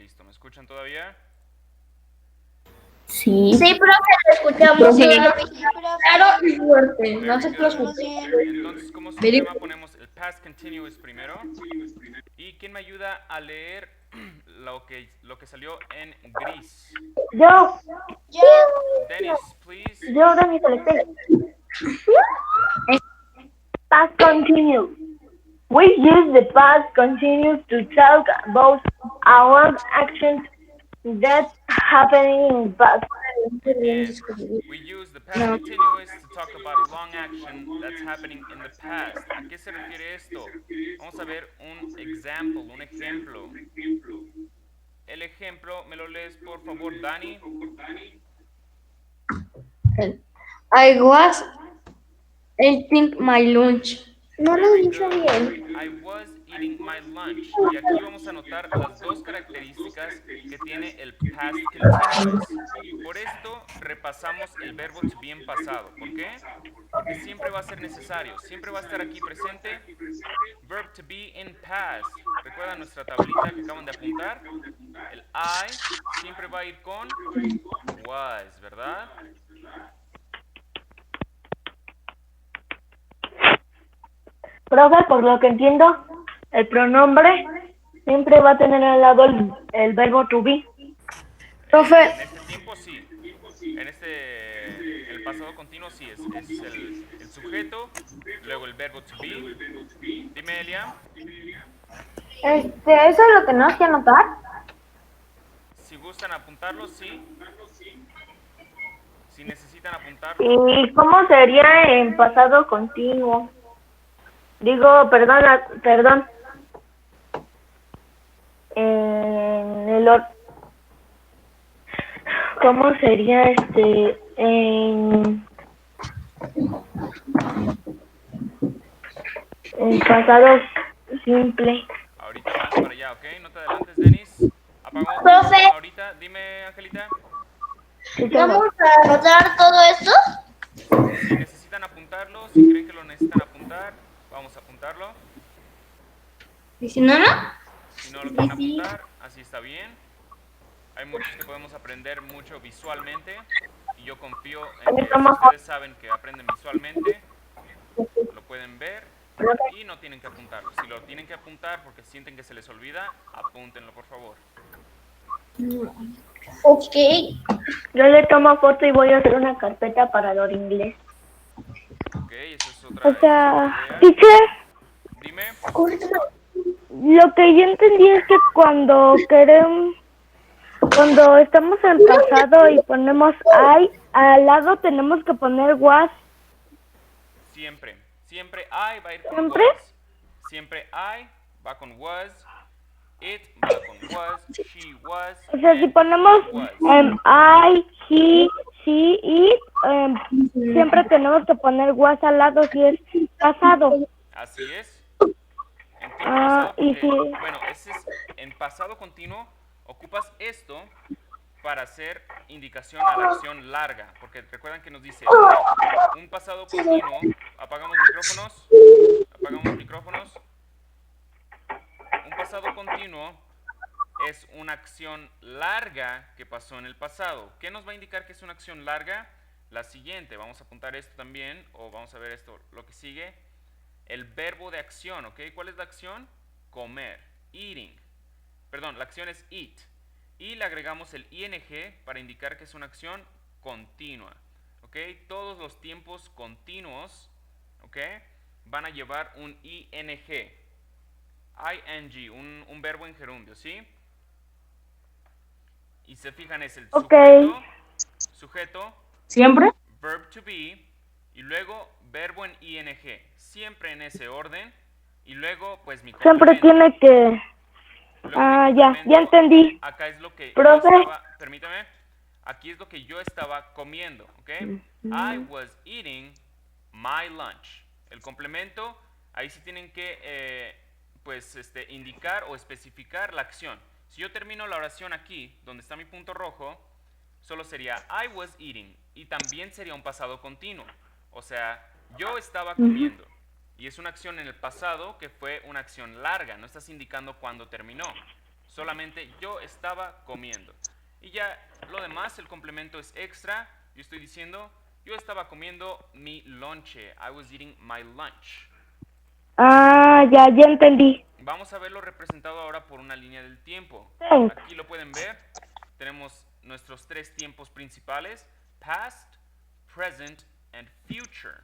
Listo, ¿me escuchan todavía? Sí. Sí, profe, lo escuchamos Sí. claro y fuerte. No Very se good. preocupe. Entonces, como Very sistema ponemos el past continuous primero. ¿Y quién me ayuda a leer lo que salió en gris? Yo, Dennis, please. Dani selecté. Past continuous. We use the past continuous to talk about our actions that happening in past. Muy bien. We use the past continuous to talk about a long action that's happening in the past. ¿A qué se refiere esto? Vamos a ver un ejemplo. El ejemplo, ¿me lo lees por favor, Dani? I was eating my lunch. No lo he Very dicho good. bien. I was eating my lunch. Y aquí vamos a notar las dos características que tiene el past continuous. Por esto repasamos el verbo to be en pasado. ¿Por qué? Porque siempre va a ser necesario, siempre va a estar aquí presente. Verb to be in past. ¿Recuerdan nuestra tablita que acaban de apuntar? El I siempre va a ir con was, ¿verdad? Profe, por lo que entiendo, el pronombre siempre va a tener al lado el verbo to be. Profe, En este tiempo sí. En el pasado continuo sí, es el sujeto, luego el verbo to be. Dime, Elia. ¿Eso lo tenemos que anotar? Si gustan apuntarlo, sí. Si necesitan apuntarlo. ¿Y cómo sería en pasado continuo? Digo, perdón. En ¿cómo sería en pasado simple? Ahorita vamos para allá, ¿ok? No te adelantes, Denis. Apagamos Profe. micrófono ahorita. Dime, Angelita. ¿Vamos a anotar todo esto? Si necesitan apuntarlo, si creen que lo necesitan apuntar, vamos a apuntarlo. ¿Y si no, no? Si no lo quieren apuntar, así está bien. Hay muchos que podemos aprender mucho visualmente y yo confío en que si ustedes saben que aprenden visualmente, lo pueden ver y no tienen que apuntarlo. Si lo tienen que apuntar porque sienten que se les olvida, apúntenlo por favor. Ok. Yo le tomo foto y voy a hacer una carpeta para lo de inglés. Ok, esa es O otra sea, idea. teacher, Dime. lo que yo entendí es que cuando estamos en pasado y ponemos I, al lado tenemos que poner was. Siempre. Siempre I va a ir con ¿Siempre? was. Siempre I va con was. It va con was. She was. O sea, si And ponemos he was. I, he, she, it, siempre tenemos que poner was al lado si es pasado. Así es. En tiempo pasado Y porque, si... bueno, en pasado continuo ocupas esto para hacer indicación a la acción larga, porque recuerdan que nos dice un pasado continuo, apagamos micrófonos, un pasado continuo es una acción larga que pasó en el pasado. ¿Qué nos va a indicar que es una acción larga? La siguiente, vamos a apuntar esto también, o vamos a ver esto, lo que sigue, el verbo de acción, ¿ok? ¿Cuál es la acción? Comer, eating. Perdón, la acción es eat. Y le agregamos el ing para indicar que es una acción continua, ¿ok? Todos los tiempos continuos, ¿ok? Van a llevar un ing, un verbo en gerundio, ¿sí? Y se fijan, es el sujeto, ¿siempre? verb to be, y luego verbo en ing, siempre en ese orden, y luego pues mi Siempre complemento. tiene que... Luego mi ya complemento, entendí. acá es lo que yo Profe. estaba, permítame, aquí es lo que yo estaba comiendo, ¿ok? I was eating my lunch. El complemento, ahí sí tienen que, indicar o especificar la acción. Si yo termino la oración aquí, donde está mi punto rojo, solo sería I was eating y también sería un pasado continuo. O sea, yo estaba comiendo. Y es una acción en el pasado que fue una acción larga, no estás indicando cuándo terminó. Solamente yo estaba comiendo. Y ya lo demás, el complemento es extra. Yo estoy diciendo, yo estaba comiendo mi lonche. I was eating my lunch. Ah, ya entendí. Vamos a verlo representado ahora por una línea del tiempo. Thanks. Aquí lo pueden ver. Tenemos nuestros 3 tiempos principales: past, present and future.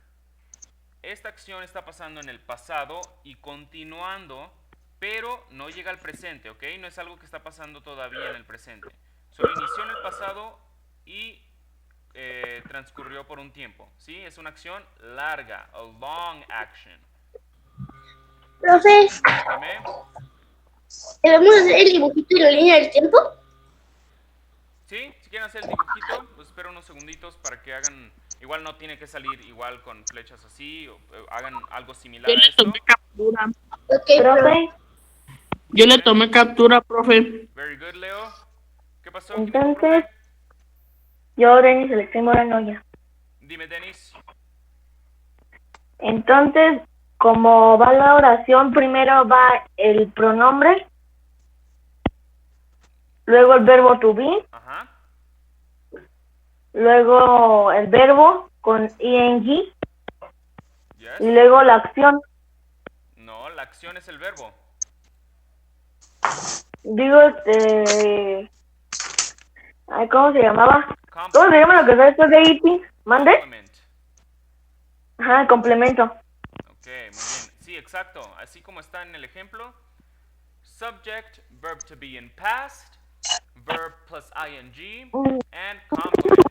Esta acción está pasando en el pasado y continuando, pero no llega al presente, ¿ok? No es algo que está pasando todavía en el presente. Solo inició en el pasado y transcurrió por un tiempo, ¿sí? Es una acción larga, a long action. Profe, Dime. ¿debemos hacer el dibujito y la línea del tiempo? Sí, si quieren hacer el dibujito, pues espero unos segunditos para que hagan. Igual no tiene que salir igual con flechas así, o hagan algo similar Yo a le esto. tomé captura. Ok, Profe, Yo le tomé captura, profe. Very good, Leo. ¿Qué pasó? ¿Quién dijo, entonces, profe? yo, Denis, Alexei Morano ya. Dime, Denis. Entonces, como va la oración, primero va el pronombre, luego el verbo to be, Ajá. luego el verbo con ing Yes. y luego la acción. No, la acción es el verbo. Digo, ay, ¿cómo se llamaba? ¿Cómo se Complement. llama lo que está después de eating? ¿Mande? Complement. Ajá, complemento. Ok, muy bien. Sí, exacto. Así como está en el ejemplo. Subject, verb to be in past, verb plus ing, and complement.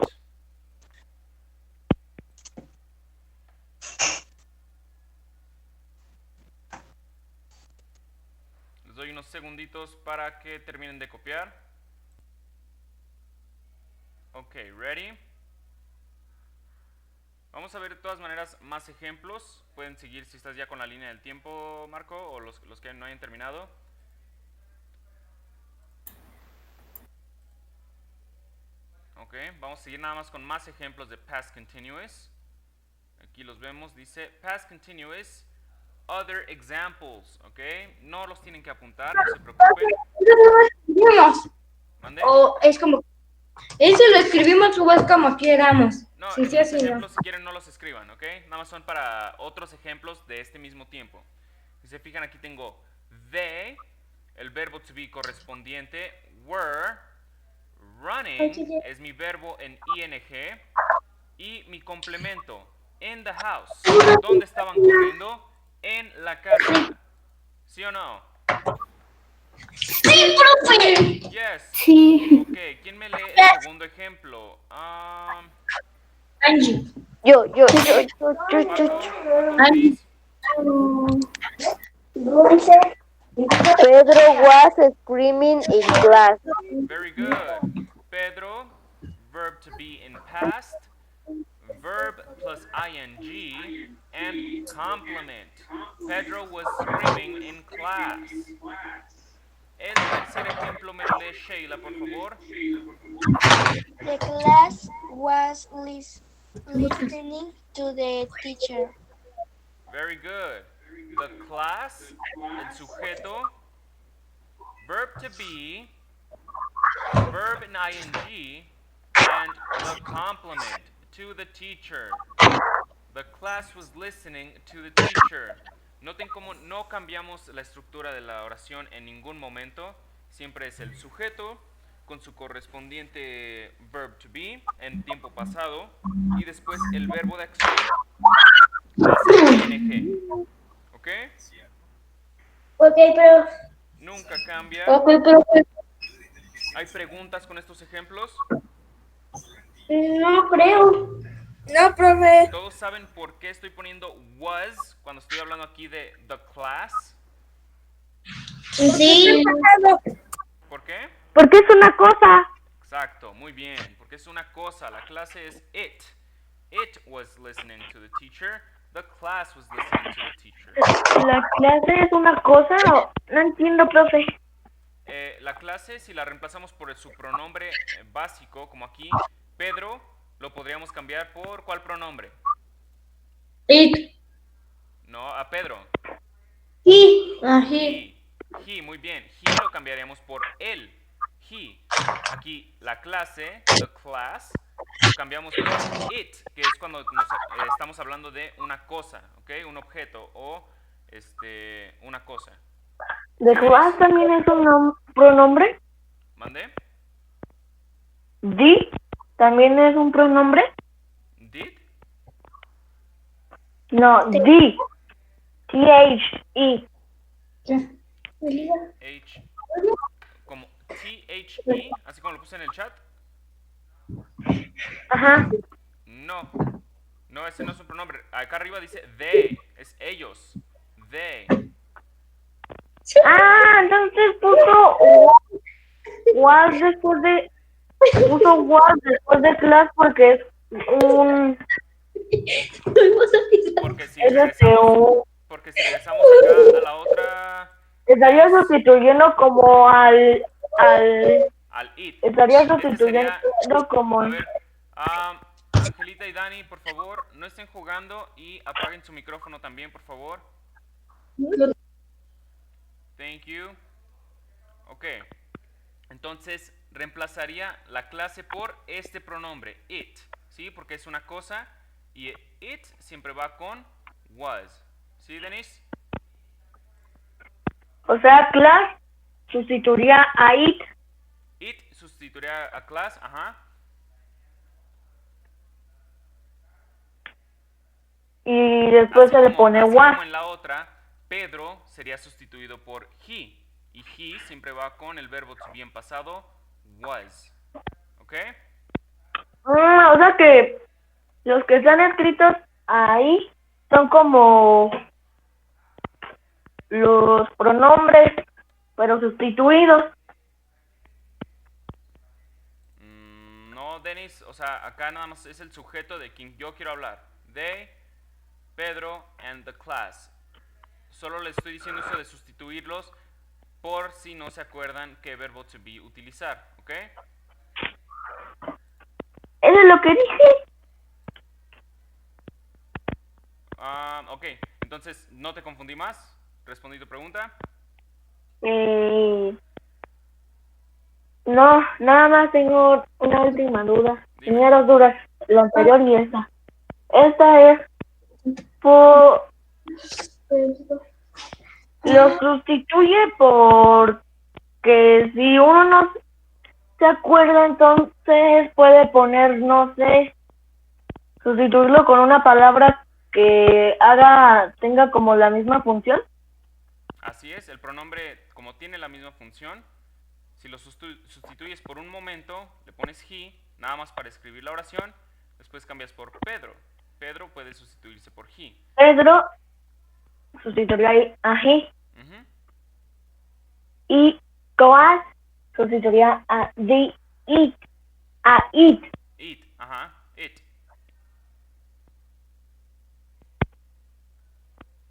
Les doy unos segunditos para que terminen de copiar. Ok, ready. Vamos a ver de todas maneras más ejemplos. Pueden seguir si estás ya con la línea del tiempo, Marco, o los que no hayan terminado. Ok, vamos a seguir nada más con más ejemplos de past continuous. Aquí los vemos, dice past continuous, other examples, ok. No los tienen que apuntar, no se preocupen. Eso no lo escribimos. ¿Mande? O es como, eso lo escribimos o es como queramos. No, Sí, sí, estos así no. ejemplos si quieren no los escriban, ¿ok? Nada más son para otros ejemplos de este mismo tiempo. Si se fijan aquí tengo they, el verbo to be correspondiente, were, running es mi verbo en ing y mi complemento, in the house. ¿Dónde estaban comiendo? En la casa. ¿Sí o no? ¡Sí, profe! Yes. Sí. Ok, ¿quién me lee el segundo ejemplo? Angie. Yo. Marco, Angie. please. Pedro was screaming in class. Very good. Pedro, verb to be in past, verb plus ing, and complement. Pedro was screaming in class. El tercer ejemplo me lo lee Sheila, por favor. The class was listening to the teacher. Very good. The class, el sujeto, verb to be, verb in ing, and the complement to the teacher. The class was listening to the teacher. Noten cómo no cambiamos la estructura de la oración en ningún momento. Siempre es el sujeto con su correspondiente verb to be en tiempo pasado y después el verbo de acción más el ing. ¿Ok? Ok, pero Nunca cambia. Ok, profe. ¿Hay preguntas con estos ejemplos? no creo. No, profe. ¿Todos saben por qué estoy poniendo was cuando estoy hablando aquí de the class? Sí. ¿Por qué? Porque es una cosa. Exacto, muy bien, porque es una cosa, la clase es it. It was listening to the teacher, the class was listening to the teacher. ¿La clase es una cosa? No entiendo, profe. La clase, si la reemplazamos por su pronombre básico, como aquí, Pedro, lo podríamos cambiar por ¿cuál pronombre? It. No, a Pedro. Sí. Ají. He. He, muy bien. He lo cambiaremos por él. He. Aquí la clase, the class, lo cambiamos por it, que es cuando estamos hablando de una cosa, ¿ok? Un objeto o una cosa. ¿The class también es un pronombre? ¿Mandé? ¿The también es un pronombre? ¿Did? No, the. T-H-E. H. Como T-H-E, así como lo puse en el chat. Ajá. No. No, ese no es un pronombre. Acá arriba dice they. Es ellos. They. Ah, entonces puso was después de... Puso was después de class porque es un... Porque si Es regresamos, porque si regresamos acá a la otra... estaría sustituyendo como al it. estaría Este sustituyendo sería, como... a ver, Angelita y Dani, por favor, no estén jugando y apaguen su micrófono también, por favor. Thank you. Ok. Entonces, reemplazaría la clase por este pronombre, it. ¿Sí? Porque es una cosa y it siempre va con was. ¿Sí, Denise? O sea, class sustituiría a it. It sustituiría a class, ajá. Y después se le pone así was. como en la otra, Pedro sería sustituido por he. Y he siempre va con el verbo to be en pasado, was. ¿Ok? O sea que los que están escritos ahí son como los pronombres, pero sustituidos. No, Denis, o sea, acá nada más es el sujeto de quien yo quiero hablar. They, Pedro, and the class. Solo les estoy diciendo eso de sustituirlos por si no se acuerdan qué verbo to be utilizar, ¿ok? Eso es lo que dije. Ok, entonces, ¿no te confundí más? ¿Respondí tu pregunta? No, nada más tengo una última duda. Dime. Tenía dos dudas, la anterior y esta. Esta es por... Lo sustituye por que si uno no se acuerda, entonces puede poner, no sé, sustituirlo con una palabra que tenga como la misma función. Así es, el pronombre, como tiene la misma función, si lo sustituyes por un momento, le pones he, nada más para escribir la oración, después cambias por Pedro. Pedro puede sustituirse por he. Pedro sustituiría a he. Y class sustituiría a the, it, a it. It, ajá, it.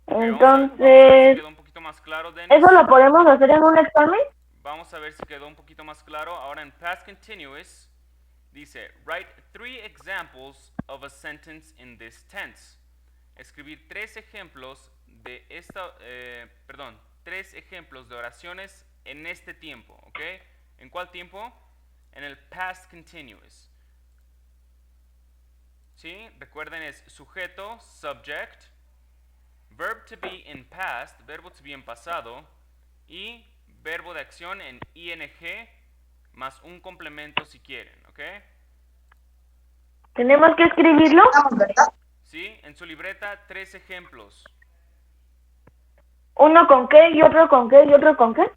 Entonces, vamos a ver si quedó un poquito más claro, Dennis. ¿eso lo podemos hacer en un examen? Vamos a ver si quedó un poquito más claro. Ahora en past continuous dice, write 3 examples of a sentence in this tense. Escribir 3 ejemplos de tres ejemplos de oraciones en este tiempo, ¿ok? ¿En cuál tiempo? En el past continuous. ¿Sí? Recuerden, es sujeto, subject, verb to be in past, verbo to be en pasado, y verbo de acción en ing más un complemento si quieren, ¿ok? ¿Tenemos que escribirlo? Sí, en su libreta 3 ejemplos. ¿Uno con qué y otro con qué y otro con qué?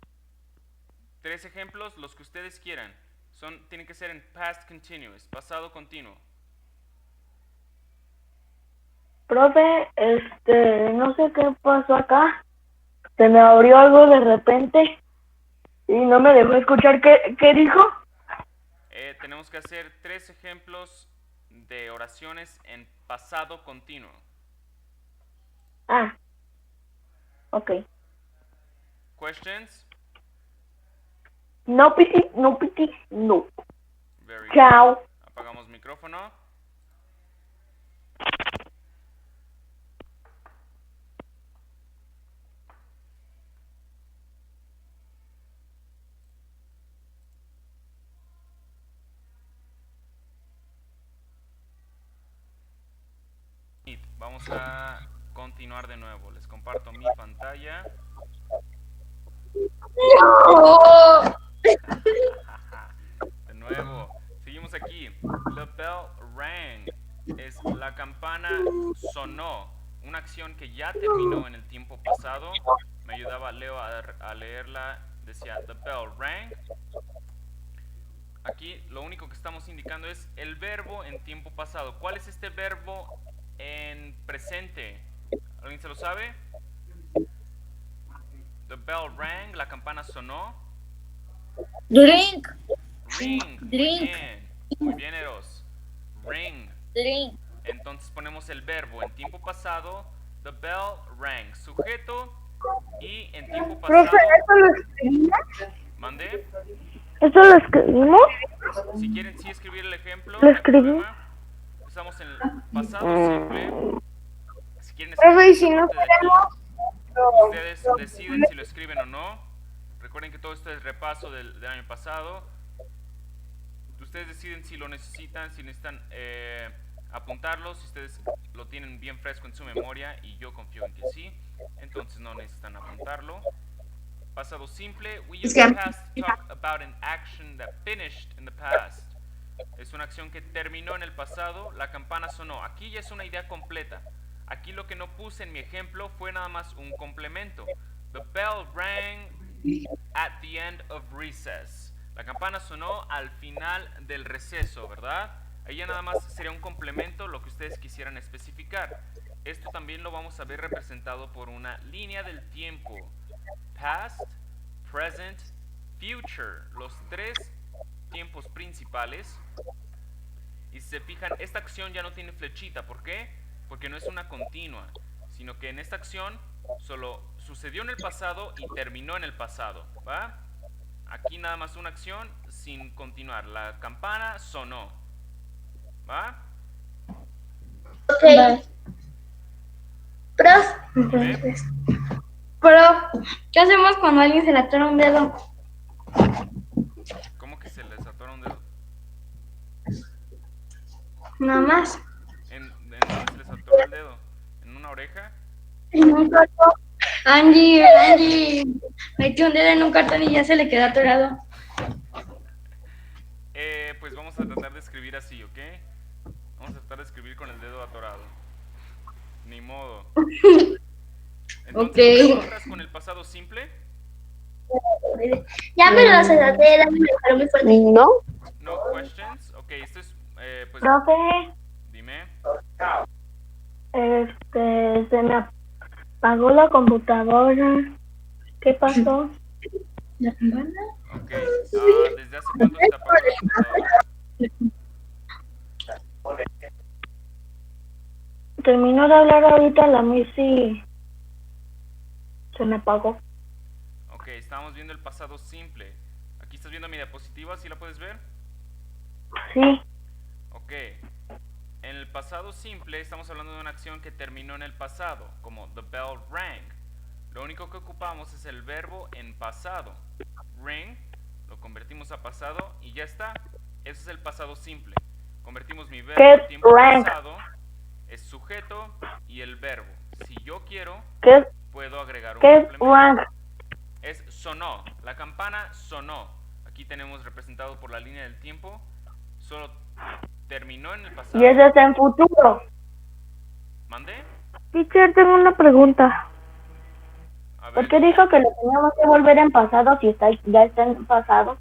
3 ejemplos, los que ustedes quieran. Tienen que ser en past continuous, pasado continuo. Profe, no sé qué pasó acá. Se me abrió algo de repente y no me dejó escuchar qué dijo. Tenemos que hacer 3 ejemplos de oraciones en pasado continuo. Ah, ok. Questions? No, piti, no, piti, no. Very Chao. good. Apagamos micrófono. Vamos a continuar de nuevo. Les comparto mi pantalla. ¡No! De nuevo, seguimos aquí. The bell rang. Es la campana sonó. Una acción que ya terminó en el tiempo pasado. Me ayudaba Leo a leerla. Decía, the bell rang. Aquí lo único que estamos indicando es el verbo en tiempo pasado. ¿Cuál es este verbo en presente? ¿Alguien se lo sabe? The bell rang, la campana sonó. Drink. Ring. Drink. Muy bien, Eros. Ring. Drink. Entonces ponemos el verbo en tiempo pasado. The bell rang. Sujeto. Y en tiempo pasado. Profe, ¿eso lo escribimos? ¿Mandé? ¿Eso lo escribimos? Si quieren sí escribir el ejemplo. Lo no hay escribí. problema. Estamos en el pasado simple. Si quieren Profe, escribir y si no esta parte de aquí, podemos... ustedes deciden si lo escriben o no. Recuerden que todo esto es repaso del año pasado. Ustedes deciden si lo necesitan, si necesitan apuntarlo, si ustedes lo tienen bien fresco en su memoria, y yo confío en que sí, entonces no necesitan apuntarlo. Pasado simple, we use the past to talk about an action that finished in the past. Es una acción que terminó en el pasado, la campana sonó. Aquí ya es una idea completa. Aquí lo que no puse en mi ejemplo fue nada más un complemento. The bell rang at the end of recess. La campana sonó al final del receso, ¿verdad? Ahí ya nada más sería un complemento, lo que ustedes quisieran especificar. Esto también lo vamos a ver representado por una línea del tiempo. Past, present, future. Los tres tiempos principales. Y si se fijan, esta acción ya no tiene flechita. ¿Por qué? Porque no es una continua, sino que en esta acción solo sucedió en el pasado y terminó en el pasado, ¿va? Aquí nada más una acción sin continuar. La campana sonó, ¿va? Ok. Prof. Entonces, pero, ¿qué hacemos cuando a alguien se le atora un dedo? ¿Cómo que se les atora un dedo? Nada más. ¿En dónde se les atoró el dedo? ¿En una oreja? En un cartón. Angie metió un dedo en un cartón y ya se le quedó atorado. Pues vamos a tratar de escribir así, ¿ok? Vamos a tratar de escribir con el dedo atorado. Ni modo. Entonces, ¿preguntas con el pasado simple? Ya me lo haces hacer, pero muy fuerte. ¿No? No questions. Ok, esto es, pues, Profe, dime. se me apagó la computadora. ¿Qué pasó? ¿La campana? Ok, ¿desde hace cuánto se apagó la computadora? Terminó de hablar ahorita la Miss y se me apagó. Ok, estamos viendo el pasado simple. Aquí estás viendo mi diapositiva, ¿sí la puedes ver? Sí. Ok. En el pasado simple estamos hablando de una acción que terminó en el pasado, como the bell rang. Lo único que ocupamos es el verbo en pasado. Ring, lo convertimos a pasado y ya está. Ese es el pasado simple. Convertimos mi verbo en tiempo pasado, es sujeto y el verbo. Si yo quiero, ¿Qué puedo agregar un es complemento. rang? Es sonó. La campana sonó. Aquí tenemos representado por la línea del tiempo. Solo terminó en el pasado. Y ese es en futuro. ¿Mandé? Teacher, tengo una pregunta. A ver. ¿Por qué dijo que lo teníamos que volver en pasado si ya está en pasado?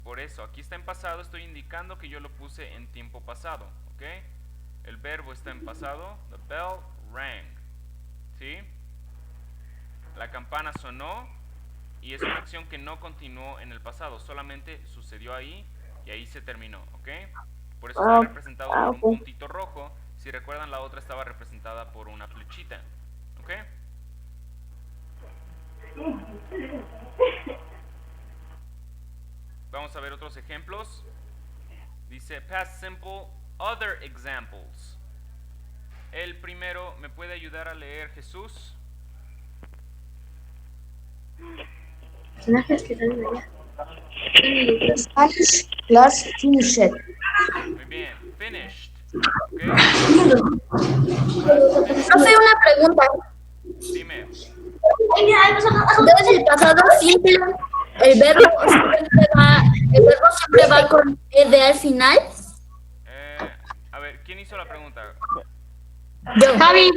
Por eso, aquí está en pasado, estoy indicando que yo lo puse en tiempo pasado, ¿ok? El verbo está en pasado, the bell rang, ¿sí? La campana sonó y es una acción que no continuó en el pasado, solamente sucedió ahí y ahí se terminó, ¿ok? Por eso está representado por un puntito rojo. Si recuerdan, la otra estaba representada por una flechita, ¿ok? Vamos a ver otros ejemplos. Dice past simple, other examples. El primero, ¿me puede ayudar a leer, Jesús? Personajes que salen allá. Class finished. Muy bien. finished. ¿Ok? Profe, una pregunta. Dime. Entonces, el pasado simple, el verbo siempre va con ed al final. A ver, ¿quién hizo la pregunta? Yo. Javi.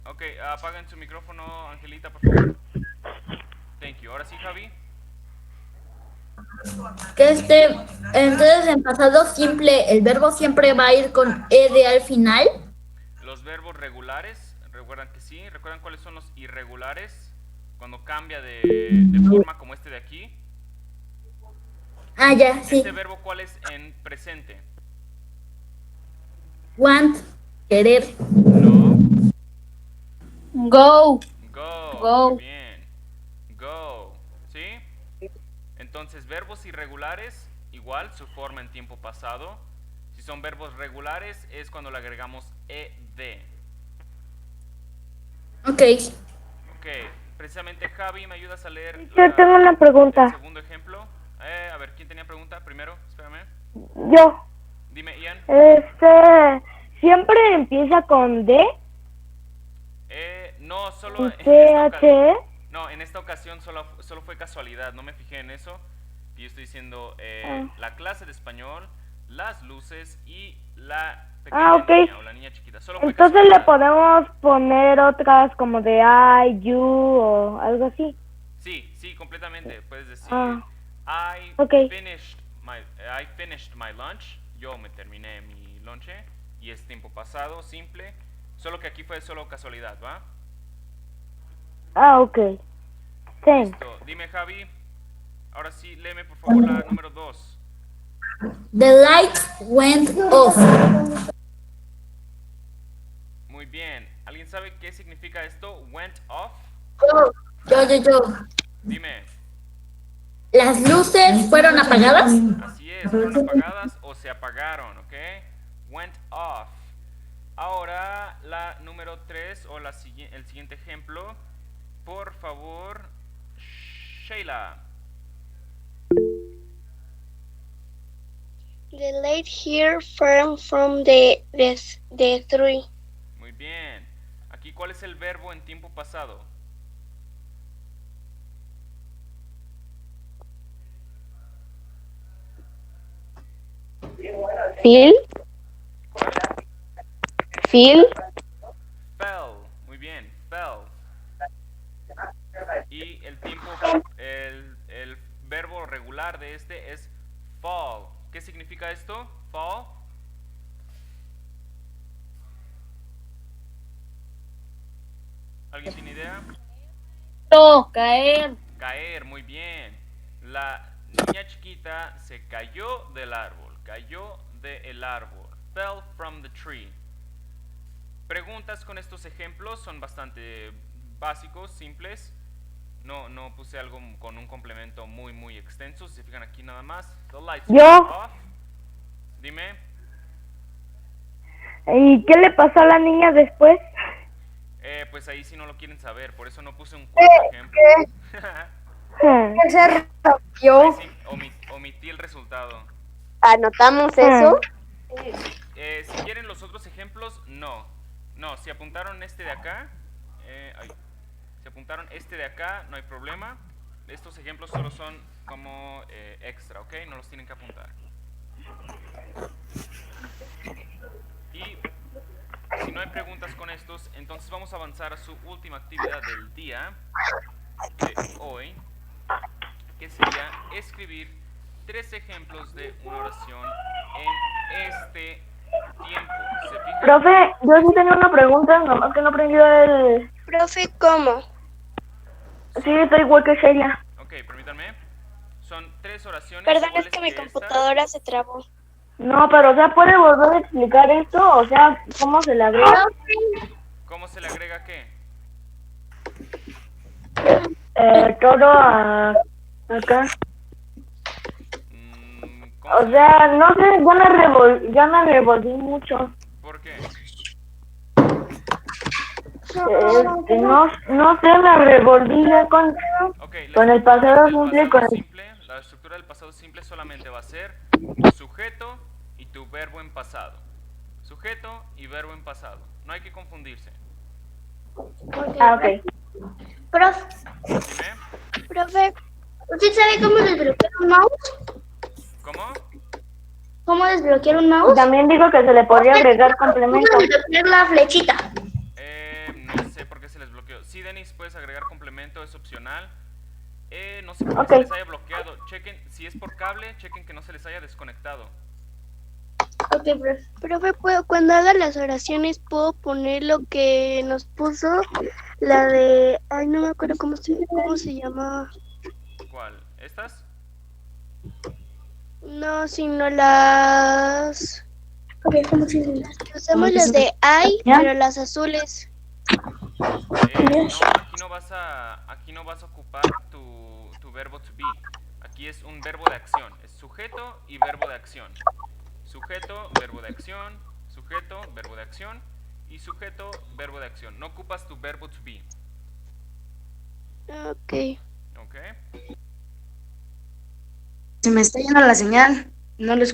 Ok, apaguen su micrófono, Angelita, por favor. Thank you. Ahora sí, Javi. Que entonces en pasado simple, el verbo siempre va a ir con ed al final. Los verbos regulares, recuerdan que sí. ¿Recuerdan cuáles son los irregulares? Cuando cambia de forma como este de aquí. Ah, ya, sí. ¿Este verbo cuál es en presente? Want, querer. No. Go. Go. Muy bien. Go. ¿Sí? Entonces, verbos irregulares, igual, su forma en tiempo pasado. Si son verbos regulares, es cuando le agregamos ed. Ok. Ok, precisamente Javi, ¿me ayudas a leer Yo tengo una el pregunta. segundo ejemplo? A ver, ¿quién tenía pregunta primero? Espérame. Yo. Dime, Ian. Siempre empieza con D. No, solo THE. no, en esta ocasión solo fue casualidad, no me fijé en eso. Y yo estoy diciendo la clase de español, las luces y la pequeña Ok. niña o la niña chiquita. Solo fue Entonces le casualidad. podemos poner otras como de I, you o algo así. Sí, completamente. Puedes decir Ok. I finished my lunch. Yo me terminé mi lonche y es tiempo pasado, simple. Solo que aquí fue solo casualidad, ¿va? Ok. Thanks. Listo. Dime, Javi. Ahora sí, léeme por favor la número 2. The light went off. Muy bien. ¿Alguien sabe qué significa esto? Went off. Yo. Dime. Las luces fueron apagadas. Así es, fueron apagadas o se apagaron, ¿ok? Went off. Ahora la número 3 o el siguiente ejemplo. Por favor, Sheila. The light here fell from the tree. Muy bien. Aquí, ¿cuál es el verbo en tiempo pasado? Phil. Phil. Fell. Muy bien, fell. Y el tiempo, el verbo regular de este es fall. ¿Qué significa esto? Fall. ¿Alguien tiene idea? Caer. Caer, muy bien. La niña chiquita se cayó del árbol. Cayó del árbol. Fell from the tree. Preguntas con estos ejemplos son bastante básicos, simples. No puse algo con un complemento muy extenso. Si se fijan aquí nada más. The lights went off. Dime. ¿Y qué le pasó a la niña después? Pues ahí sí no lo quieren saber. Por eso no puse un cuarto ejemplo. Se rompió. Ahí sí omití el resultado. Anotamos eso. Si quieren los otros ejemplos, no. No, si apuntaron este de acá, si apuntaron este de acá, no hay problema. Estos ejemplos solo son como extra, ¿ok? No los tienen que apuntar. Y si no hay preguntas con estos, entonces vamos a avanzar a su última actividad del día de hoy, que sería escribir 3 ejemplos de una oración en este tiempo. ¿Se fijan? Profe, yo sí tenía una pregunta, nomás que no aprendí el... Profe, ¿cómo? Sí, estoy igual que Sheila. Ok, permítanme. Son 3 oraciones. Perdón, es iguales que mi esta. computadora se trabó. No, pero o sea, ¿puede volver a explicar esto? O sea, ¿cómo se le agrega? ¿Cómo se le agrega qué? Todo a... acá. ¿Cómo O se- sea, no sé, ya me revolví mucho. ¿Por qué? No sé, me revolví ya con... Ok, Con el pasado simple, con el- simple, la estructura del pasado simple solamente va a ser tu sujeto y tu verbo en pasado. Sujeto y verbo en pasado. No hay que confundirse. Ah, ok. Profe, Dime. Profe, ¿usted sabe cómo desbloquear un mouse? ¿Cómo? ¿Cómo desbloquear un mouse? También digo que se le podría agregar ¿Cómo complemento. desbloquear la flechita? No sé por qué se les bloqueó. Sí, Denis, puedes agregar complemento, es opcional. No sé por qué Ok. se les haya bloqueado. Chequen, si es por cable, chequen que no se les haya desconectado. Ok, profe. profe, cuando haga las oraciones, ¿puedo poner lo que nos puso? La de... Ay, no me acuerdo cómo se llama. ¿Cuál? ¿Estas? No, sino las... Ok, ¿cómo se dice? Usamos las de ay, ¿Ya? pero las azules. No, aquí no vas a ocupar tu verbo to be. Aquí es un verbo de acción. Es sujeto y verbo de acción. Sujeto, verbo de acción, sujeto, verbo de acción y sujeto, verbo de acción. No ocupas tu verbo to be. Ok. ¿Ok? Se me está yendo la señal. No lo escucho.